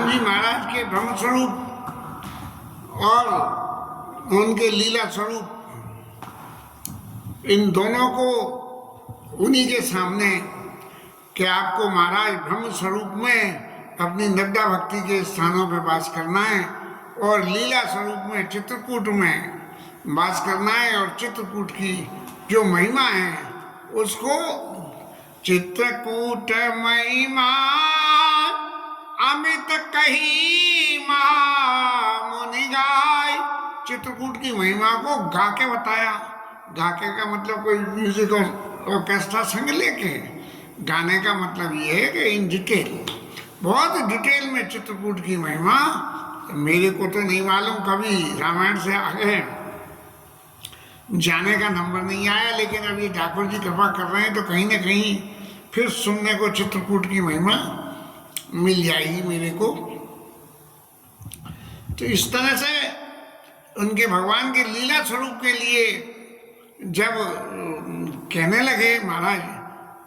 राम जी महाराज के ब्रह्म स्वरूप और उनके लीला स्वरूप, इन दोनों को उन्हीं के सामने कि आपको महाराज ब्रह्म स्वरूप में अपनी नड्डा भक्ति के स्थानों पर वास करना है और लीला स्वरूप में चित्रकूट में वास करना है, और चित्रकूट की जो महिमा है उसको चित्रकूट महिमा अमित कही मुनि गाय। चित्रकूट की महिमा को गा के बताया। गा के का मतलब कोई म्यूजिक ऑर्केस्ट्रा संग लेके, गाने का मतलब ये है कि इन डिटेल, बहुत डिटेल में चित्रकूट की महिमा। मेरे को तो नहीं मालूम, कभी रामायण से आगे जाने का नंबर नहीं आया, लेकिन अब ये ठाकुर जी कृपा कर रहे हैं तो कहीं ना कहीं फिर सुनने को चित्रकूट की महिमा मिल जाएगी मेरे को। तो इस तरह से उनके भगवान के लीला स्वरूप के लिए जब कहने लगे महाराज,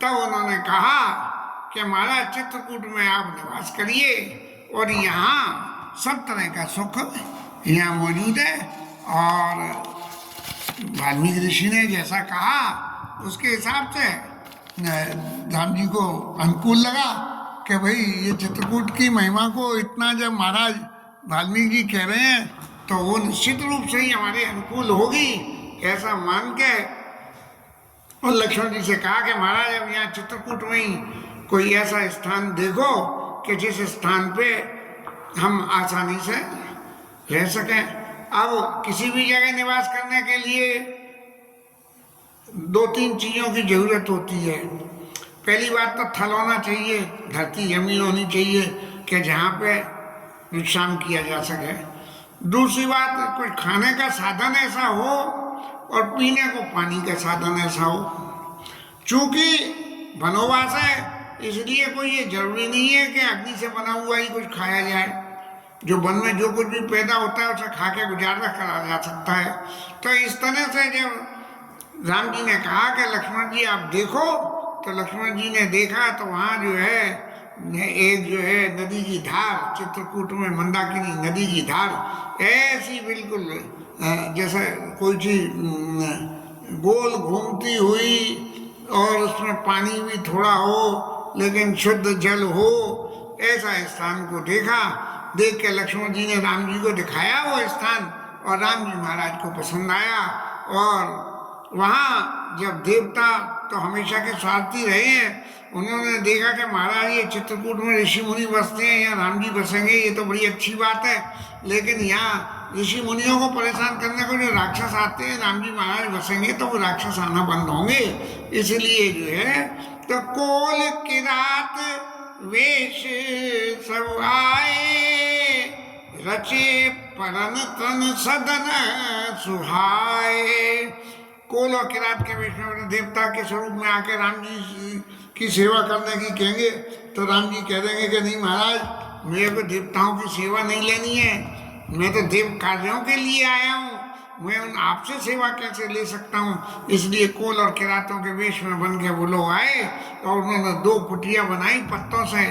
तब उन्होंने कहा कि महाराज चित्रकूट में आप निवास करिए और यहाँ सब तरह का सुख यहाँ मौजूद है। और वाल्मीकि ऋषि ने जैसा कहा उसके हिसाब से राम जी को अनुकूल लगा कि भाई ये चित्रकूट की महिमा को इतना जब महाराज वाल्मीकि जी कह रहे हैं तो वो निश्चित रूप से ही हमारे अनुकूल होगी, ऐसा मान के और लक्ष्मण जी से कहा कि महाराज अब यहाँ चित्रकूट में ही कोई ऐसा स्थान देखो कि जिस स्थान पे हम आसानी से रह सकें। अब किसी भी जगह निवास करने के लिए दो तीन चीज़ों की जरूरत होती है। पहली बात तो थल होना चाहिए, धरती जमीन होनी चाहिए कि जहाँ पे विश्राम किया जा सके। दूसरी बात, कोई खाने का साधन ऐसा हो और पीने को पानी का साधन ऐसा हो। चूंकि वनवास है इसलिए कोई ये जरूरी नहीं है कि अग्नि से बना हुआ ही कुछ खाया जाए। जो वन में जो कुछ भी पैदा होता है उसे खा के गुजारा करा जा सकता है। तो इस तरह से जब राम जी ने कहा कि लक्ष्मण जी आप देखो, तो लक्ष्मण जी ने देखा तो वहाँ जो है एक जो है नदी की धार, चित्रकूट में मंदाकिनी नदी की धार ऐसी बिल्कुल जैसे कोई चीज गोल घूमती हुई और उसमें पानी भी थोड़ा हो लेकिन शुद्ध जल हो, ऐसा स्थान को देखा। देख के लक्ष्मण जी ने राम जी को दिखाया वो स्थान और राम जी महाराज को पसंद आया। और वहाँ जब देवता तो हमेशा के स्वार्थी रहे हैं, उन्होंने देखा कि महाराज ये चित्रकूट में ऋषि मुनि बसते हैं, यहाँ राम जी बसेंगे, ये तो बड़ी अच्छी बात है। लेकिन यहाँ ऋषि मुनियों को परेशान करने को जो राक्षस आते हैं, राम जी महाराज बसेंगे तो वो राक्षस आना बंद होंगे। इसलिए जो है तो कोल किरात वेश सब आए, रचे परन तन सदन सुहाए। कोल और किरात के वेश में देवता के स्वरूप में आकर राम जी की सेवा करने की कहेंगे तो राम जी कह देंगे कि नहीं महाराज मेरे को देवताओं की सेवा नहीं लेनी है, मैं तो देव कार्यों के लिए आया हूँ, मैं उन आपसे सेवा कैसे ले सकता हूँ। इसलिए कोल और किरातों के वेश में बन के वो लोग आए और उन्होंने दो कुटिया बनाई पत्तों से।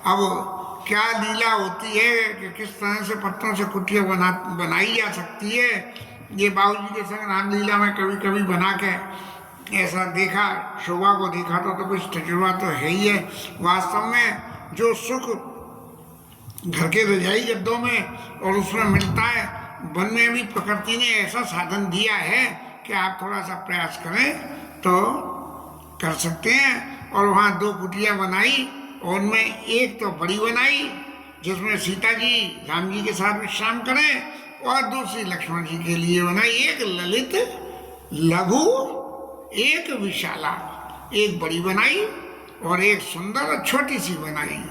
अब क्या लीला होती है कि किस तरह से पत्तों से कुटिया बनाई जा सकती है, ये बाबूजी के संग रामलीला में कभी कभी बना के ऐसा देखा, शोभा को देखा तो कुछ तजुर्बा तो है ही है। वास्तव में जो सुख घर के रजाई गद्दों में और उसमें मिलता है, वन में भी प्रकृति ने ऐसा साधन दिया है कि आप थोड़ा सा प्रयास करें तो कर सकते हैं। और वहाँ दो कुटिया बनाई और उनमें एक तो बड़ी बनाई जिसमें सीता जी राम जी के साथ विश्राम करें और दूसरी लक्ष्मण जी के लिए बनाई। एक ललित लघु एक विशाला, एक बड़ी बनाई और एक सुंदर छोटी सी बनाई।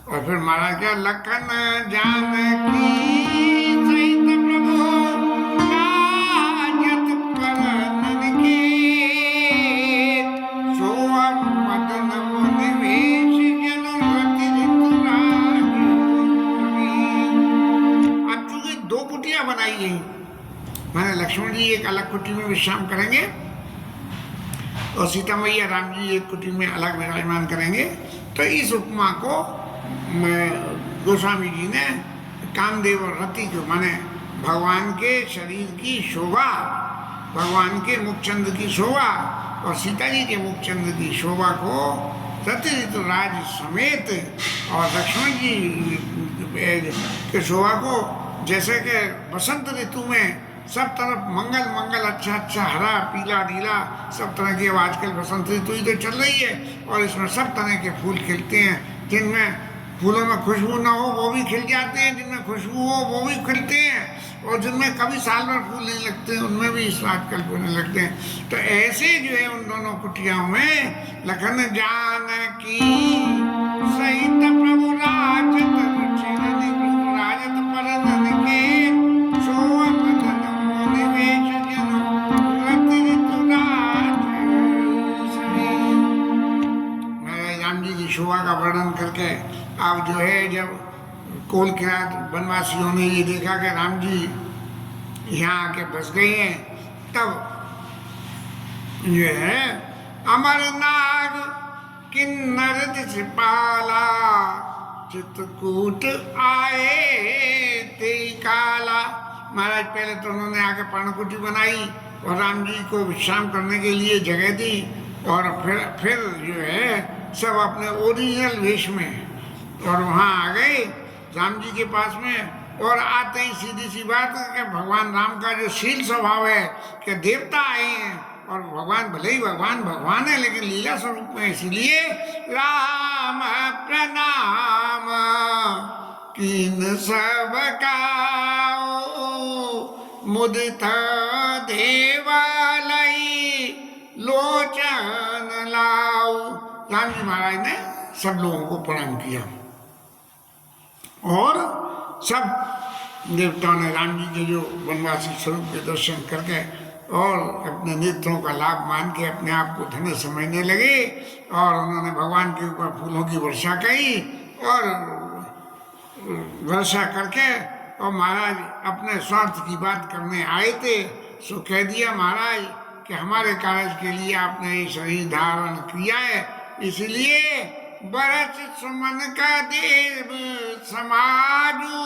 और फिर महाराज का लखन जानकी सहित प्रभु राजत परनन के, सोअम मदन मुनि वेश जनवति ऋतुराज। अब चूंकि दो कुटिया बनाई गई, मैंने लक्ष्मण जी एक अलग कुटी में विश्राम करेंगे और सीता मैया राम जी एक कुटी में अलग विराजमान करेंगे। तो इस उपमा को गोस्वामी जी ने कामदेव और रति को माने भगवान के शरीर की शोभा, भगवान के मुखचंद की शोभा और सीता जी के मुखचंद की शोभा को रति ऋतुराज समेत और लक्ष्मण जी के शोभा को, जैसे कि बसंत ऋतु में सब तरफ मंगल मंगल, अच्छा अच्छा, हरा पीला नीला सब तरह की, अब आजकल बसंत ऋतु ही तो चल रही है और इसमें सब तरह के फूल खिलते हैं। जिनमें फूलों में खुशबू ना हो वो भी खिल जाते हैं, जिनमें खुशबू हो वो भी खिलते हैं, और जिनमें कभी साल भर फूल नहीं लगते उनमें भी इस बात कल होने लगते हैं। तो ऐसे जो है उन दोनों कुटियाओं में लखन जानकी सहित प्रभु राजत राजत परनन के राम जी की शोभा का वर्णन करके अब जो है जब कोल किरात वनवासियों ने ये देखा कि राम जी यहाँ आके बस गए हैं, तब ये है अमरनाग किन्नर दिसपाला चित्रकूट आए ते काला। महाराज पहले तो उन्होंने आके पर्णकुटी बनाई और राम जी को विश्राम करने के लिए जगह दी, और फिर जो है सब अपने ओरिजिनल वेश में और वहाँ आ गए राम जी के पास में। और आते ही सीधी सी बात है कि भगवान राम का जो शील स्वभाव है कि देवता आए हैं और भगवान भले ही भगवान है लेकिन लीला स्वरूप में, इसलिए राम प्रणाम किन सब का मुदित देवालय लोचन लाओ। राम जी महाराज ने सब लोगों को प्रणाम किया और सब देवताओं ने राम जी के जो वनवासी स्वरूप के दर्शन करके और अपने नेत्रों का लाभ मान के अपने आप को धन्य समझने लगे, और उन्होंने भगवान के ऊपर फूलों की वर्षा की और वर्षा करके, और महाराज अपने स्वार्थ की बात करने आए थे सो कह दिया महाराज कि हमारे कार्य के लिए आपने ये शरीर धारण किया है, इसलिए बरस सुमन का देव समाजू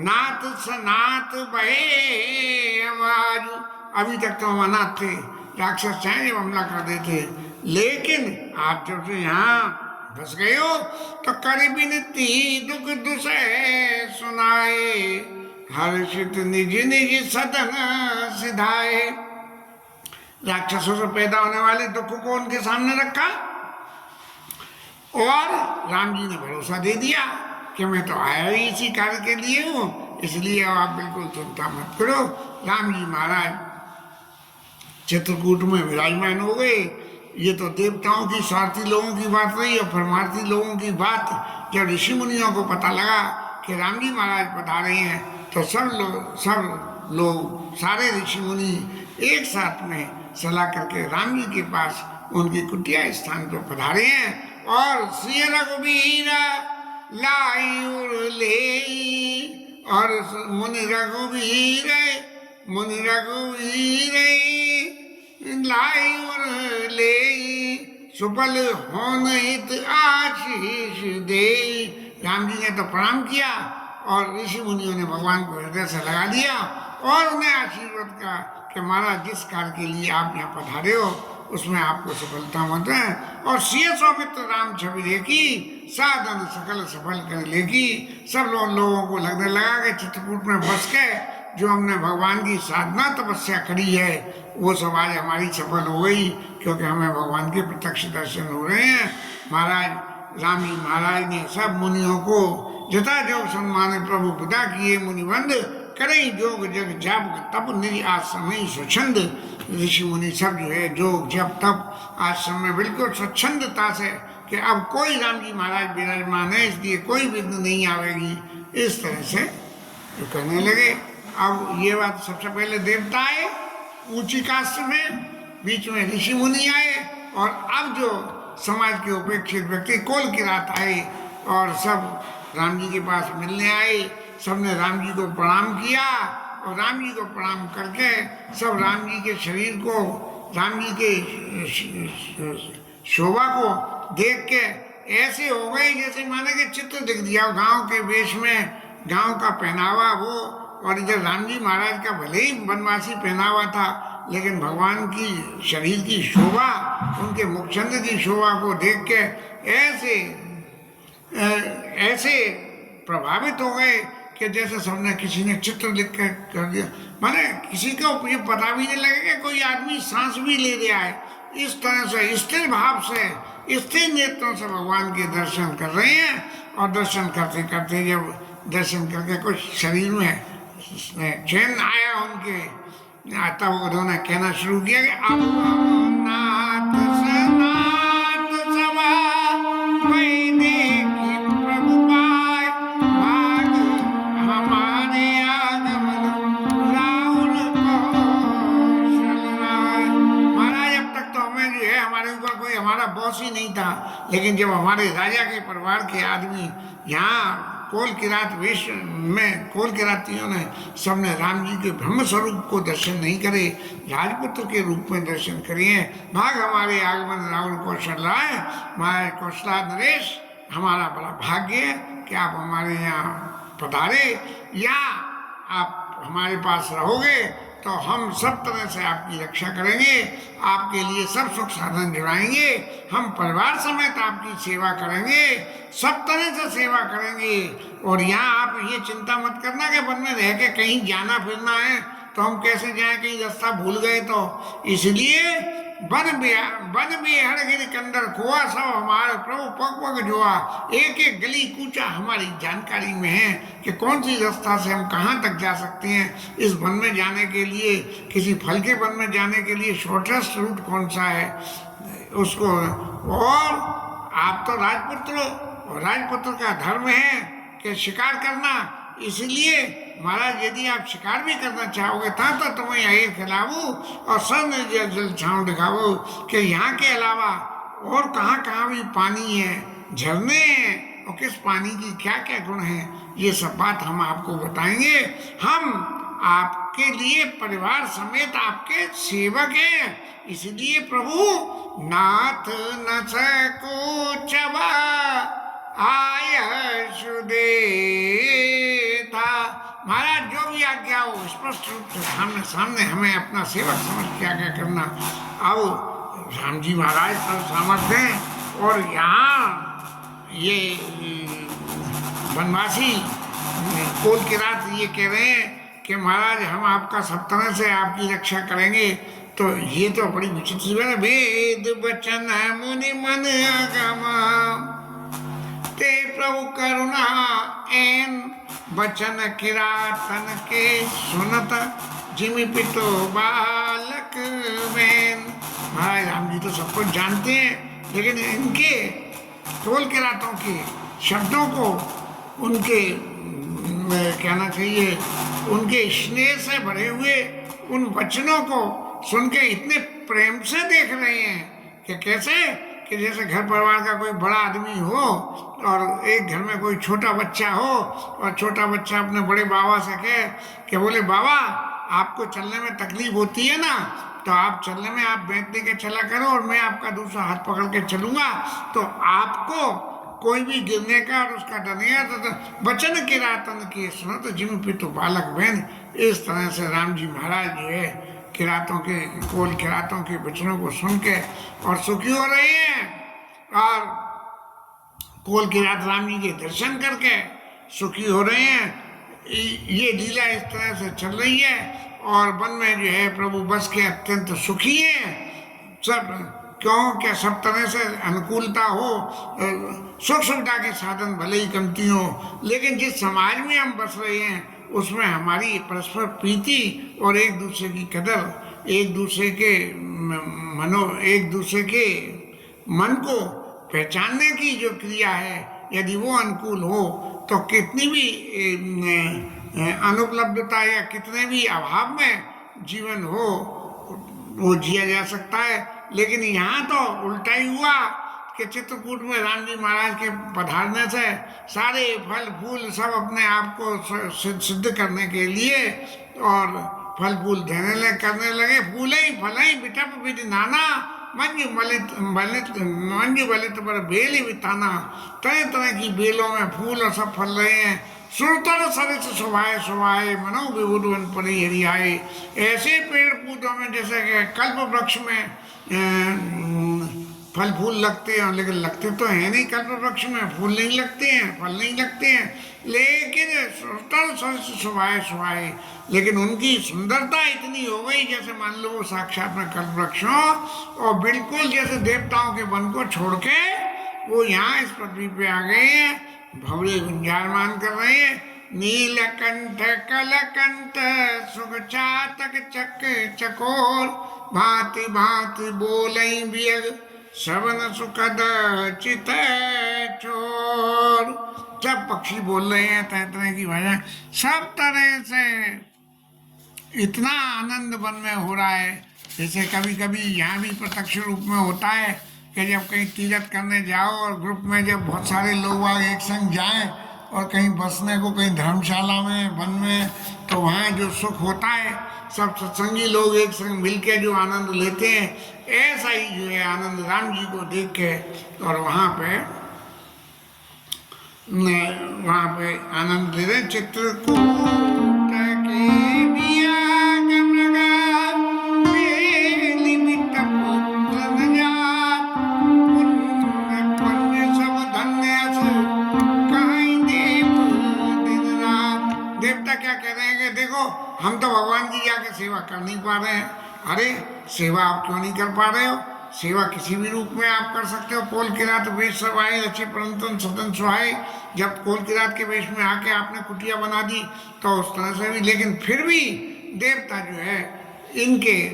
नाथ सनाथ बहे आवाजू। अभी तक तो हम अनाथ थे, राक्षस चाहे जब हमला कर देते, लेकिन आप जब से यहाँ फंस गए हो तो कर बिनती दुख दुसे सुनाए हर्षित निज निज सदन सिधाए। राक्षसों से पैदा होने वाले दुख को उनके सामने रखा और राम जी ने भरोसा दे दिया कि मैं तो आया ही इसी कार्य के लिए हूँ, इसलिए आप बिल्कुल चिंता मत करो। राम जी महाराज चित्रकूट में विराजमान हो गए। ये तो देवताओं की, स्वार्थी लोगों की बात रही और परमार्थी लोगों की बात। जब ऋषि मुनियों को पता लगा कि राम जी महाराज पधारे हैं तो सब लोग सारे ऋषि मुनि एक साथ में सलाह करके राम जी के पास उनकी कुटिया स्थान पर पधारे हैं और श्री रघुवीर लायुर ले और मुनि रघुवीर लायुर ले सुफल होन हित आशीष दे। राम जी ने तो प्रणाम किया और ऋषि मुनियों ने भगवान को हृदय से लगा दिया और उन्हें आशीर्वाद का कि महाराज जिस कार्य के लिए आप यहाँ पधारे हो उसमें आपको सफलता मत है। और सिय सौमित्र राम छवि देखी साधन सकल सफल कर लेगी। सब लोगों को लगने लगा कि चित्रकूट में बस के जो हमने भगवान की साधना तपस्या करी है वो सब आज हमारी सफल हो गई, क्योंकि हमें भगवान के प्रत्यक्ष दर्शन हो रहे हैं। महाराज राम जी महाराज ने सब मुनियों को जथा जो सम्मान प्रभु पिता किए मुनिबंद करें जोग जग जप तप निज आश्रम स्वच्छंद। ऋषि मुनि सब जो है जोग जप तप आश्रम में बिल्कुल स्वच्छंदता से कि अब कोई राम जी महाराज विराजमान है इसलिए कोई विघ्न नहीं आवेगी, इस तरह से जो करने लगे। अब ये बात सबसे पहले देवता आए ऊंची कास्ट में, बीच में ऋषि मुनि आए और अब जो समाज के उपेक्षित व्यक्ति कोल किरात आए और सब राम जी के पास मिलने आए। सबने राम जी को प्रणाम किया और राम जी को प्रणाम करके सब राम जी के शरीर को, राम जी के शोभा को देख के ऐसे हो गए जैसे माने कि चित्र दिख दिया गांव के वेश में, गांव का पहनावा वो। और इधर राम जी महाराज का भले ही वनवासी पहनावा था, लेकिन भगवान की शरीर की शोभा, उनके मुखचंद्र की शोभा को देख के ऐसे ऐसे प्रभावित हो गए कि जैसे सबने किसी ने चित्र लिख कर दिया। माने किसी को ये पता भी नहीं लगेगा कोई आदमी सांस भी ले रहा है। इस तरह से स्थिर भाव से, स्थिर नेत्रों से भगवान के दर्शन कर रहे हैं। और दर्शन करते करते जब दर्शन करके कुछ शरीर में चैन आया उनके, तब उन्होंने कहना शुरू किया कि अब नाथ सनाथ सभा वैदेही प्रभु पाए, भाग हमारे आगमन राहुल कौशल राय। महाराज अब तक तो हमें जो है हमारे ऊपर कोई हमारा बॉस ही नहीं था, लेकिन जब हमारे राजा के परिवार के आदमी यहाँ कोल किरात वेश में, कोल किरातियों ने सबने राम जी के ब्रह्म स्वरूप को दर्शन नहीं करे, राजपुत्र के रूप में दर्शन करिए। भाग हमारे आगमन राहुल कौशल राय, महाराज कौशला नरेश, हमारा बड़ा भाग्य है कि आप हमारे यहाँ पधारे, या आप हमारे पास रहोगे तो हम सब तरह से आपकी रक्षा करेंगे, आपके लिए सब सुख साधन जुड़ाएंगे, हम परिवार समेत आपकी सेवा करेंगे, सब तरह से सेवा करेंगे। और यहाँ आप ये चिंता मत करना कि वन में रह के कहीं जाना फिरना है तो हम कैसे जाएं, कहीं रास्ता भूल गए तो। इसलिए वन बिहार गिर कंदर खोआ, सब हमारे प्रभु पग पग जोआ, एक एक गली कूचा हमारी जानकारी में है कि कौन सी रास्ता से हम कहाँ तक जा सकते हैं। इस वन में जाने के लिए, किसी फल के वन में जाने के लिए शॉर्टेस्ट रूट कौन सा है उसको। और आप तो राजपुत्र हो, और राजपुत्र का धर्म है कि शिकार करना, इसलिए महाराज यदि आप शिकार भी करना चाहोगे तो तुम्हें यही खिलाऊं और सन जल छाँव दिखाओ कि यहाँ के अलावा और कहाँ कहाँ भी पानी है, झरने हैं, और किस पानी की क्या क्या गुण है, ये सब बात हम आपको बताएंगे। हम आपके लिए परिवार समेत आपके सेवक हैं, इसलिए प्रभु नाथ न सको चबा आय सुदे था। महाराज जो भी आज्ञा हो स्पष्ट रूप से सामने सामने हमें अपना सेवक समझ के आज्ञा करना। आओ, राम जी महाराज पर सामर्थ्य हैं, और यहाँ ये वनवासी कोल किरात ये कह रहे हैं कि महाराज हम आपका सब तरह से आपकी रक्षा करेंगे। तो ये तो बड़ी विचित्र है ना, वेद वचन मुनि मन आगम ते प्रभु करुणा एन बचन किरातन के सुनत जिमि पितो बालक बैन। महाराज राम जी तो सब कुछ जानते हैं, लेकिन इनके कोल किरातों के शब्दों को, उनके कहना चाहिए उनके स्नेह से भरे हुए उन वचनों को सुन के इतने प्रेम से देख रहे हैं कि कैसे कि जैसे घर परिवार का कोई बड़ा आदमी हो और एक घर में कोई छोटा बच्चा हो, और छोटा बच्चा अपने बड़े बाबा से कहे कि बोले बाबा आपको चलने में तकलीफ होती है ना, तो आप चलने में आप बैठ दे के चला करो और मैं आपका दूसरा हाथ पकड़ के चलूंगा, तो आपको कोई भी गिरने का और उसका डर नहीं आता। तो वचन किरातन की सुनो तो जिम पितु बालक बहन। इस तरह से राम जी महाराज जो है किरातों के, कोल किरातों के वचनों को सुन के और सुखी हो रहे हैं, और कोल किरात राम जी के दर्शन करके सुखी हो रहे हैं। ये लीला इस तरह से चल रही है, और वन में जो है प्रभु बस के अत्यंत सुखी है सब। क्यों क्या सब तरह से अनुकूलता हो, सुख सुविधा के साधन भले ही कमती हो, लेकिन जिस समाज में हम बस रहे हैं उसमें हमारी परस्पर प्रीति और एक दूसरे की कदर, एक दूसरे के मन को पहचानने की जो क्रिया है, यदि वो अनुकूल हो तो कितनी भी अनुपलब्धता या कितने भी अभाव में जीवन हो वो जिया जा सकता है। लेकिन यहाँ तो उल्टा ही हुआ कि चित्रकूट में राम जी महाराज के पधारने से सारे फल फूल सब अपने आप को सिद्ध करने के लिए और फल फूल करने लगे। फूले ही फल ही बिटप विधि नाना, मंजू बलित पर बेली बिताना, तरह तरह की बेलों में फूल और सब फल रहे हैं। सुरतर सरिस सुभाए सुभाए मनो विबुधवन परी हरियाए। ऐसे पेड़ पौधों में जैसे कि कल्प वृक्ष में फल फूल लगते हैं, लेकिन लगते तो है नहीं, कल्प वृक्ष में फूल नहीं लगते हैं, फल नहीं लगते हैं, लेकिन सुरतर सरिस सुभाए सुभाए, लेकिन उनकी सुंदरता इतनी हो गई जैसे मान लो वो साक्षात में कल्प वृक्ष हो, और बिल्कुल जैसे देवताओं के वन को छोड़ के वो यहाँ इस पृथ्वी पे आ गए हैं, भवरे गुंजारमान कर रहे हैं। नीलकंठ कलकंठ सुख चातक चक चकोर, भांति भांति बोलई बियग श्रवण सुखद चित चोर। सब पक्षी बोल रहे हैं तरह तरह की भाषा, सब तरह से इतना आनंद वन में हो रहा है। जैसे कभी कभी यहाँ भी प्रत्यक्ष रूप में होता है कि जब कहीं तीर्थ करने जाओ और ग्रुप में जब बहुत सारे लोग एक संग जाएं और कहीं बसने को, कहीं धर्मशाला में, वन में, तो वहाँ जो सुख होता है, सब सत्संगी लोग एक संग मिलके जो आनंद लेते हैं, ऐसा ही जो है आनंद राम जी को देख के और वहाँ पे आनंद ले रहे। चित्रकूट के बिया हम तो भगवान की जाके सेवा कर नहीं पा रहे हैं। अरे सेवा आप क्यों नहीं कर पा रहे हो? सेवा किसी भी रूप में आप कर सकते हो। कोल किरात वेश सब आए अच्छे परंतन सदन सुहाए, जब कोल किरात के वेश में आके आपने कुटिया बना दी तो उस तरह से भी, लेकिन फिर भी देवता जो है इनके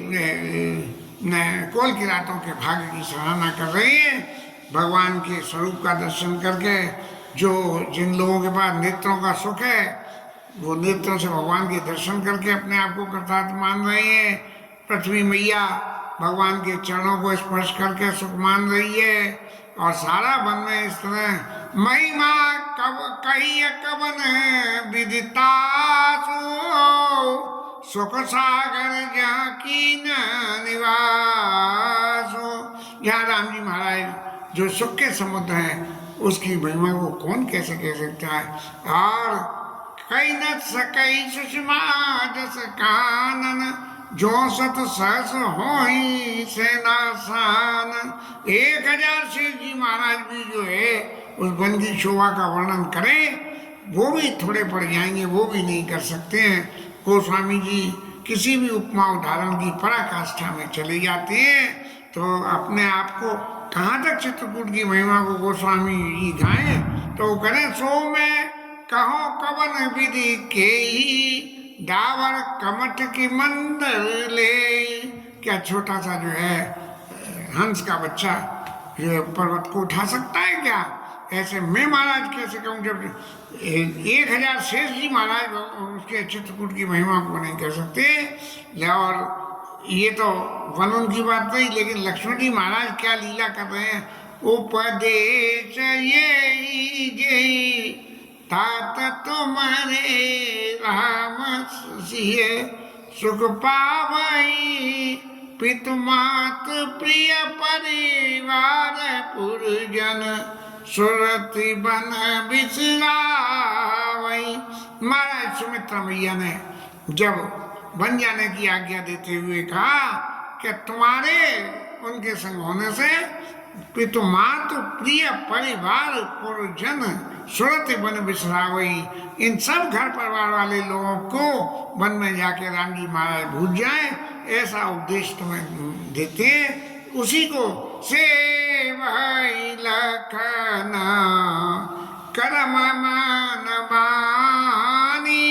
कोल किरातों के भाग्य की सराहना कर रहे हैं। भगवान के स्वरूप का दर्शन करके जो जिन लोगों के पास नेत्रों का सुख है, वो नेत्रों से भगवान के दर्शन करके अपने आप को कृतार्थ मान रहे हैं। पृथ्वी मैया भगवान के चरणों को स्पर्श करके सुख मान रही है, और सारा वन में इस तरह महिमा कब कही कवन विदिता सुख सागर जहाँ की न निवास हो। यहाँ राम जी महाराज जो सुख के समुद्र हैं उसकी महिमा को कौन कैसे कह सकता है। और कई न सकई सुषमा जस कानन, जो सत सहस होई सेनासान। 1000 शेष जी महाराज भी जो है उस वन की शोभा का वर्णन करें वो भी थोड़े पड़ जाएंगे, वो भी नहीं कर सकते हैं। गोस्वामी जी किसी भी उपमा उदाहरण की पराकाष्ठा में चले जाते हैं, तो अपने आप को कहाँ तक चित्रकूट की महिमा को गोस्वामी जी गाएं तो वो करें सो में कहो कवन विधि के ही डावर कमठ की मंदिर ले। क्या छोटा सा जो है हंस का बच्चा ये पर्वत को उठा सकता है क्या? ऐसे मैं महाराज कैसे कहूँ जब 1000 शेष जी महाराज उसके चित्रकूट की महिमा को नहीं कर सकते। और ये तो वन की बात नहीं, लेकिन लक्ष्मण जी महाराज क्या लीला कर रहे हैं। उपदेश ये जय तात तुम्हारे राम सिय सुख पावई, पितु मात प्रिय परिवार पुरजन सुरति बन बिसरावई। महाराज सुमित्रा मैया ने जब बन जाने की आज्ञा देते हुए कहा कि तुम्हारे उनके संग होने से पितु मातु प्रिय परिवार पुरजन सुरति बन बिसरावई, इन सब घर परिवार वाले लोगों को वन में जाके राम जी महाराज भूल जाए, ऐसा उपदेश तुम्हें देते हैं। उसी को से भाई लखन करम मन बानी,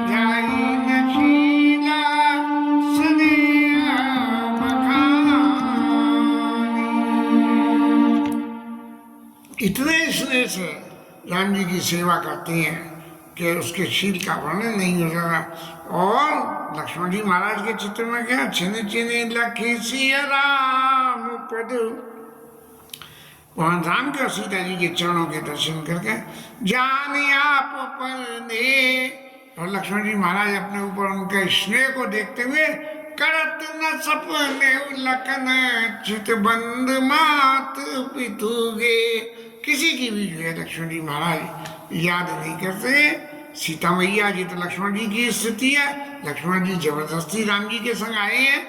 जाई नशीला स्नेह बखानी। इतने स्नेह से राम जी की सेवा करती हैं कि उसके शील का वर्णन नहीं हो सकता। और लक्ष्मण जी महाराज के चित्र में क्या छिन छिन लखी सिया राम पद, वहां राम के और सीता जी के चरणों के दर्शन करके जान आप पर ने, और लक्ष्मण जी महाराज अपने ऊपर उनके स्नेह को देखते हुए करत न सपने लखन चित बंद मात पितुगे। किसी की भी जो है लक्ष्मण जी महाराज याद नहीं करते। सीता मैया जी तो लक्ष्मण जी की स्थिति है, लक्ष्मण जी जबरदस्ती राम जी के संग आए हैं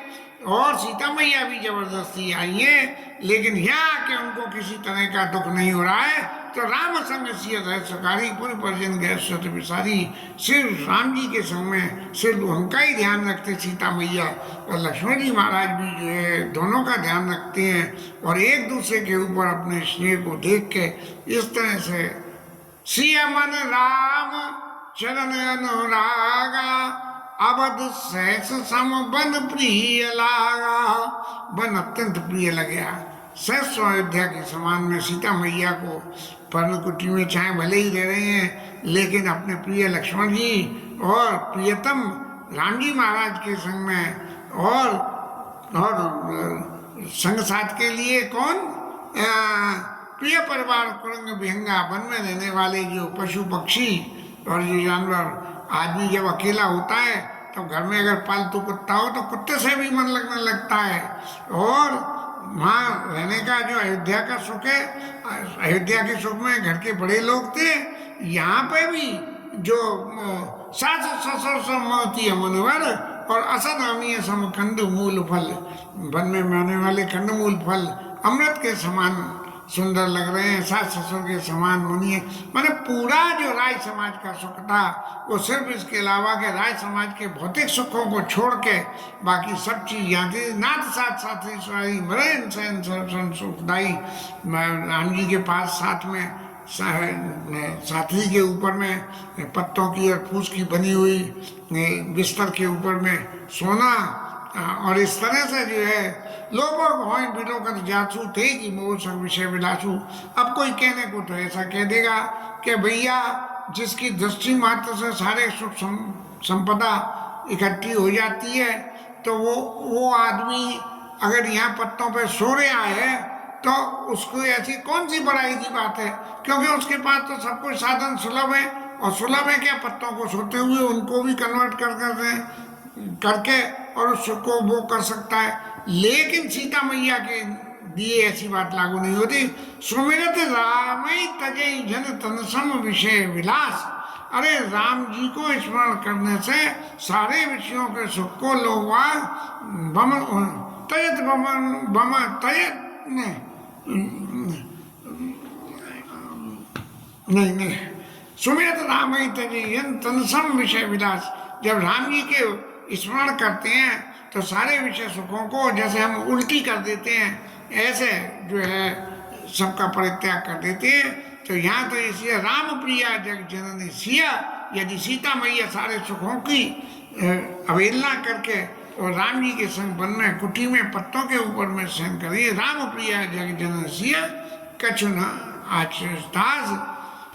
और सीता मैया भी जबरदस्ती आई है, लेकिन यहाँ के उनको किसी तरह का दुख नहीं हो रहा है। तो राम संग सियत है सकारी पुर परिजन गए सत विसारी। सिर्फ राम जी के संग में सिर्फ उनका ही ध्यान रखते सीता मैया, और लक्ष्मण जी महाराज भी जो है दोनों का ध्यान रखते हैं और एक दूसरे के ऊपर अपने स्नेह को देख के इस तरह से सिया मन राम चरण अनुरागा अवध सहस सम बन प्रिय लागा। बन अत्यंत प्रिय लगे। सहस अयोध्या के समान में सीता मैया को पर्णकुटी में चाहे भले ही रह रहे हैं, लेकिन अपने प्रिय लक्ष्मण जी और प्रियतम राम जी महाराज के संग में और संग साथ के लिए कौन प्रिय परिवार कुरंग विहंगा वन में रहने वाले जो पशु पक्षी और जो जानवर। आदमी जब अकेला होता है तो घर में अगर पालतू कुत्ता हो तो कुत्ते से भी मन लगने लगता है। और वहाँ रहने का जो अयोध्या का सुख है, अयोध्या के सुख में घर के बड़े लोग थे। यहाँ पे भी जो सास ससुर समती मनोवर और असनामी सम कंद मूल फल, वन में मिलने वाले कंद मूल फल अमृत के समान सुंदर लग रहे हैं, सास ससुर के समान मुनि है। मैंने पूरा जो राय समाज का सुख था वो सिर्फ इसके अलावा के राय समाज के भौतिक सुखों को छोड़ के बाकी सब चीज यहाँ थी। नाथ साथ साथी स्वाई मरे इंसान सुखदाई। राम जी के पास साथ में साथी के ऊपर में पत्तों की और फूस की बनी हुई बिस्तर के ऊपर में सोना, और इस तरह से जो है लोगों भौं बिलो कर जासू थे कि मोह संग विषय विलासू। अब कोई कहने को तो ऐसा कह देगा कि भैया जिसकी दृष्टि मात्र से सारे सुख संपदा इकट्ठी हो जाती है तो वो आदमी अगर यहाँ पत्तों पे सो रहा है तो उसको ऐसी कौन सी बड़ाई की बात है, क्योंकि उसके पास तो सब कुछ साधन सुलभ है। और सुलभ है क्या, पत्तों को सोते हुए उनको भी कन्वर्ट करके और उस सुख को वो कर सकता है। लेकिन सीता मैया के दिए ऐसी बात लागू नहीं होती। सुमिरत राम तजय जन तनसम विषय विलास। अरे राम जी को स्मरण करने से सारे विषयों के सुख को लोग तयत बम तयत नहीं सुमिरत राम तजय जन तनसम विषय विलास। जब राम जी के स्मरण करते हैं तो सारे विषय सुखों को जैसे हम उल्टी कर देते हैं, ऐसे जो है सबका परित्याग कर देते हैं। तो यहाँ तो इसलिए राम प्रिया जग जननी सिया, यदि सीता मैया सारे सुखों की अवहेलना करके और राम जी के संग वन में कुटी में पत्तों के ऊपर में सहन करिए। राम प्रिया जग जननी सिया कछु न आचताज।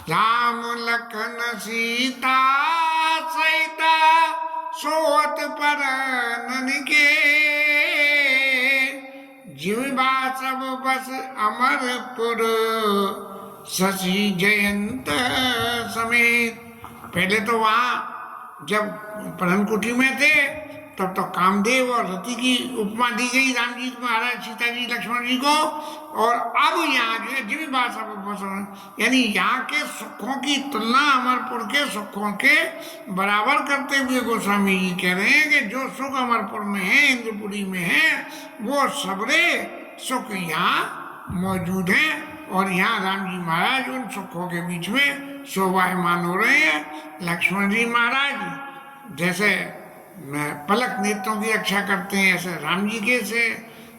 राम लखन सीता सहिता सोत पर नन के, जीवा सब बस अमरपुर शशि जयंत समेत। पहले तो वहाँ जब पर्णकुटी में थे तब तो कामदेव और रति की उपमा दी गई राम जी महाराज सीता जी लक्ष्मण जी को। और अब यहाँ जो है जीवा सब यानी यहाँ के सुखों की तुलना अमरपुर के सुखों के बराबर करते हुए गोस्वामी जी कह रहे हैं कि जो सुख अमरपुर में है, इंद्रपुरी में है, वो सबरे सुख यहाँ मौजूद हैं। और यहाँ राम जी महाराज उन सुखों के बीच में शोभायमान हो रहे हैं। लक्ष्मण जी महाराज जैसे पलक नेत्रों की रक्षा करते हैं, ऐसे राम जी के से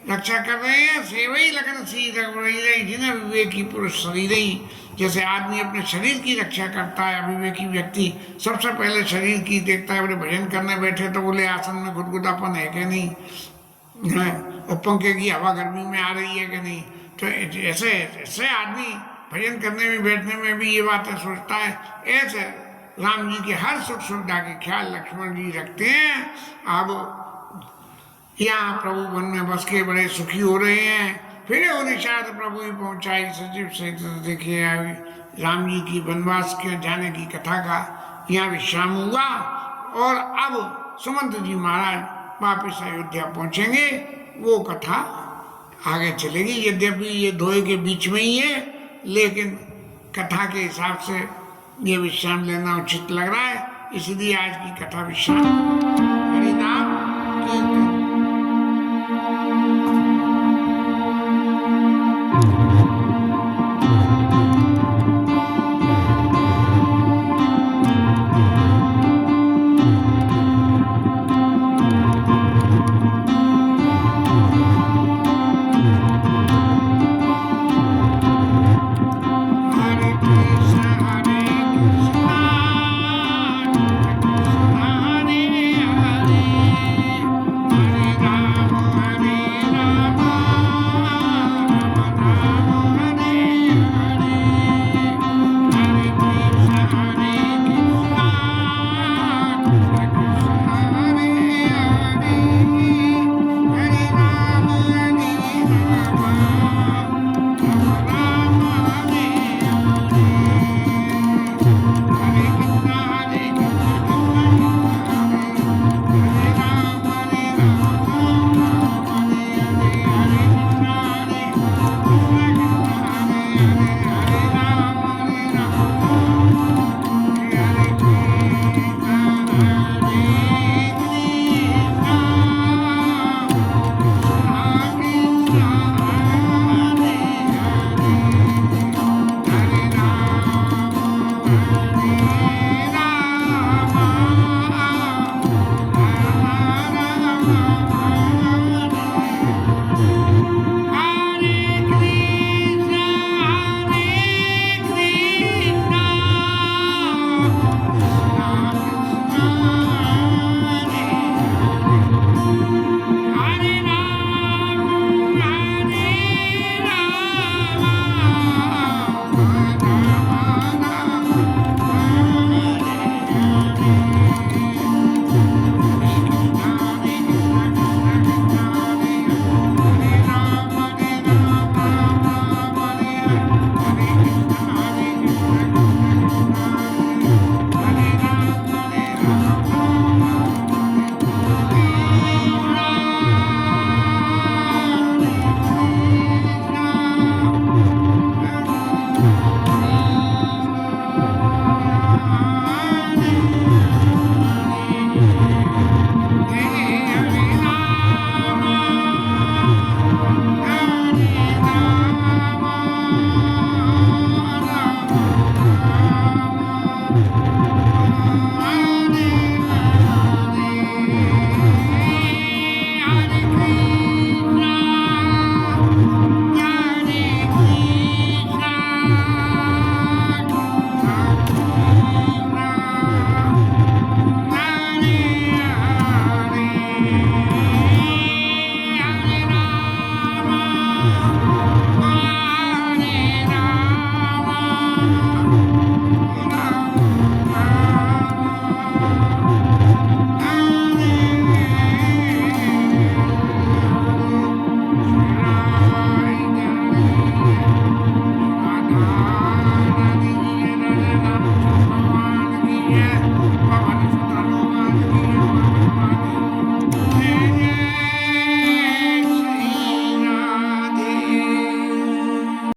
रक्षा कर रहे हैं। सेवई लगन सी रघुरई जिन्हें विवेकी पुरुष शरीर ही। जैसे आदमी अपने शरीर की रक्षा करता है, अविवेकी व्यक्ति सबसे पहले शरीर की देखता है। बोले भजन करने बैठे तो बोले आसन में गुदगुदापन है कि नहीं, और पंखे की हवा गर्मी में आ रही है कि नहीं। तो ऐसे ऐसे आदमी भजन करने में बैठने में भी ये बातें सोचता है। ऐसे राम जी के हर सुख सुविधा के ख्याल लक्ष्मण जी रखते हैं। अब यहाँ प्रभु वन में बस के बड़े सुखी हो रहे हैं। फिर वो निषाद प्रभु ही पहुँचाई सचिव से। देखिए राम जी की वनवास के जाने की कथा का यहाँ विश्राम हुआ। और अब सुमंत जी महाराज वापस अयोध्या पहुंचेंगे वो कथा आगे चलेगी। यद्यपि ये दोहे के बीच में ही है, लेकिन कथा के हिसाब से ये विश्राम लेना उचित लग रहा है, इसलिए आज की कथा विश्राम। हरि नाम कीर्तन।